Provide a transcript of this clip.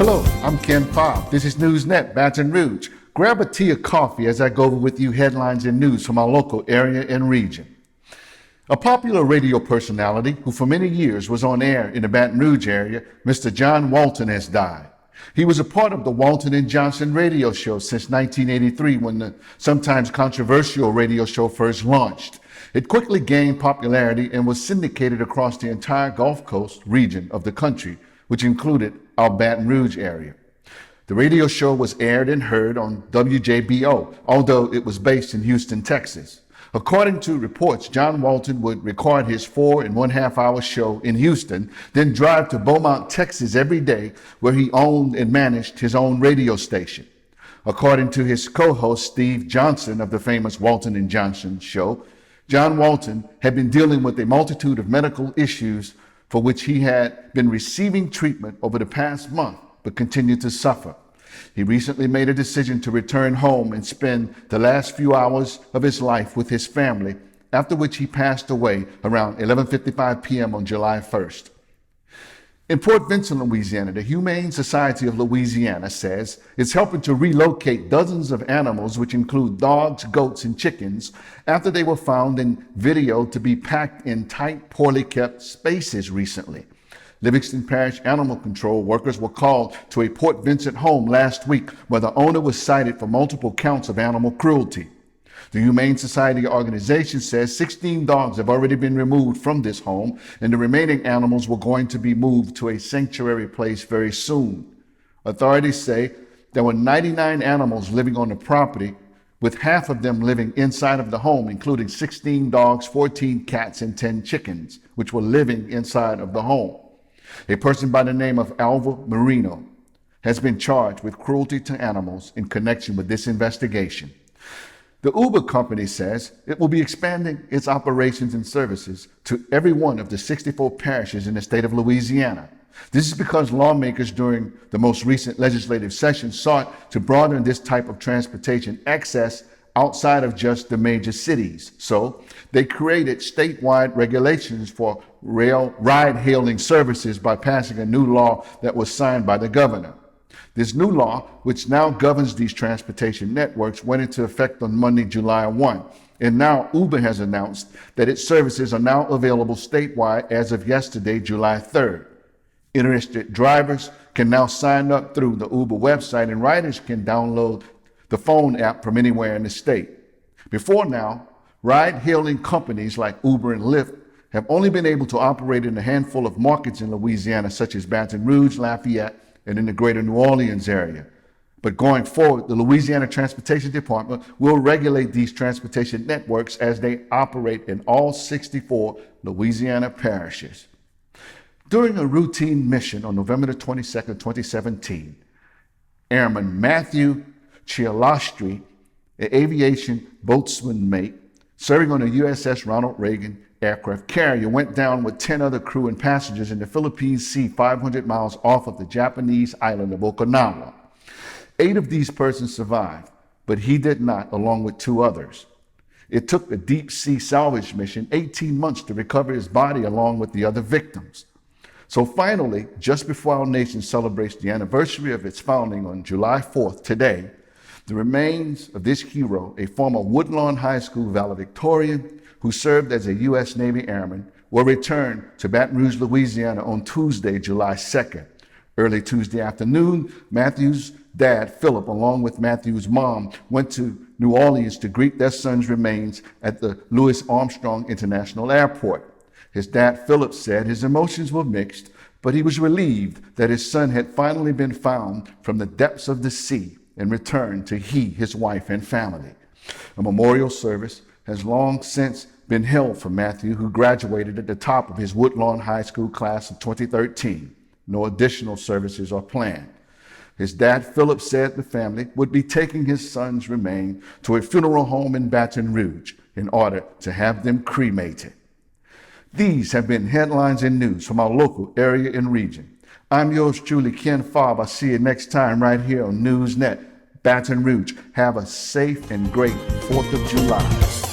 Hello, I'm Ken Fobb. This is NewsNet, Baton Rouge. Grab a tea or coffee as I go over with you headlines and news from our local area and region. A popular radio personality who for many years was on air in the Baton Rouge area, Mr. John Walton, has died. He was a part of the Walton and Johnson radio show since 1983 when the sometimes controversial radio show first launched. It quickly gained popularity and was syndicated across the entire Gulf Coast region of the country, which included our Baton Rouge area. The radio show was aired and heard on WJBO, although it was based in Houston, Texas. According to reports, John Walton would record his 4.5 hour show in Houston, then drive to Beaumont, Texas every day, where he owned and managed his own radio station. According to his co-host Steve Johnson of the famous Walton and Johnson show, John Walton had been dealing with a multitude of medical issues for which he had been receiving treatment over the past month, but continued to suffer. He recently made a decision to return home and spend the last few hours of his life with his family, after which he passed away around 11:55 p.m. on July 1st. In Port Vincent, Louisiana, the Humane Society of Louisiana says it's helping to relocate dozens of animals, which include dogs, goats, and chickens, after they were found in video to be packed in tight, poorly kept spaces recently. Livingston Parish Animal Control workers were called to a Port Vincent home last week where the owner was cited for multiple counts of animal cruelty. The Humane Society organization says 16 dogs have already been removed from this home, and the remaining animals were going to be moved to a sanctuary place very soon. Authorities say there were 99 animals living on the property, with half of them living inside of the home, including 16 dogs, 14 cats, and 10 chickens, which were living inside of the home. A person by the name of Alva Marino has been charged with cruelty to animals in connection with this investigation. The Uber company says it will be expanding its operations and services to every one of the 64 parishes in the state of Louisiana. This is because lawmakers during the most recent legislative session sought to broaden this type of transportation access outside of just the major cities. So they created statewide regulations for rail ride-hailing services by passing a new law that was signed by the governor. This new law, which now governs these transportation networks, went into effect on Monday, July 1. And now Uber has announced that its services are now available statewide as of yesterday, July 3rd. Interested drivers can now sign up through the Uber website, and riders can download the phone app from anywhere in the state. Before now, ride-hailing companies like Uber and Lyft have only been able to operate in a handful of markets in Louisiana, such as Baton Rouge, Lafayette, and in the greater New Orleans area. But going forward, the Louisiana Transportation Department will regulate these transportation networks as they operate in all 64 Louisiana parishes. During a routine mission on November the 22nd, 2017, Airman Matthew Chialostri, an aviation boatswain mate, serving on the USS Ronald Reagan aircraft carrier, went down with 10 other crew and passengers in the Philippine Sea 500 miles off of the Japanese island of Okinawa. 8 of these persons survived, but he did not, along with 2 others. It took a deep sea salvage mission 18 months to recover his body along with the other victims. So finally, just before our nation celebrates the anniversary of its founding on July 4th, today, the remains of this hero, a former Woodlawn High School valedictorian who served as a U.S. Navy airman, were returned to Baton Rouge, Louisiana on Tuesday, July 2nd. Early Tuesday afternoon, Matthew's dad, Philip, along with Matthew's mom, went to New Orleans to greet their son's remains at the Louis Armstrong International Airport. His dad, Philip, said his emotions were mixed, but he was relieved that his son had finally been found from the depths of the sea and returned to his wife, and family. A memorial service has long since been held for Matthew, who graduated at the top of his Woodlawn High School class of 2013. No additional services are planned. His dad, Philip, said the family would be taking his son's remains to a funeral home in Baton Rouge in order to have them cremated. These have been headlines and news from our local area and region. I'm yours truly, Ken Fobb. I'll see you next time right here on NewsNet, Baton Rouge. Have a safe and great 4th of July.